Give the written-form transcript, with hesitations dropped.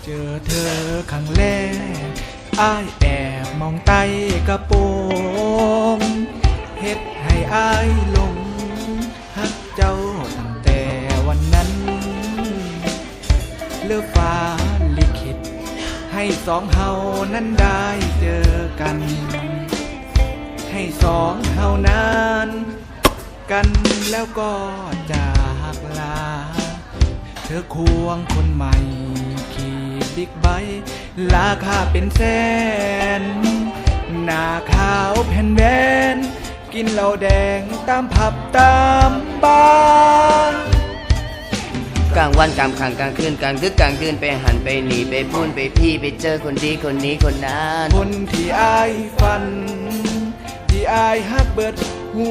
เจอเธอครั้งแรกอ้ายแอบมองใต้กระโปรงเฮ็ดให้อ้ายหลงฮักเจ้าตั้งแต่วันนั้นเลือกฟ้าลิขิตให้สองเฮานั้นได้เจอกันให้สองเฮานั้นกันแล้วก็จากลาเธอควงคนใหม่ขี่บิ๊กไบค์ราคาเป็นแสนหน้าขาวแผ่นแบนกินเหล้าแดงตามผับตามบาร์กลางวันกลางค่ำกลางคืนกลางดึกกลางคืนไปหันไปหนีไปพูนไปพี่ไปเจอคนดีคนนี้คนนั้นคนที่อายฝันที่อายฮักเบิดหั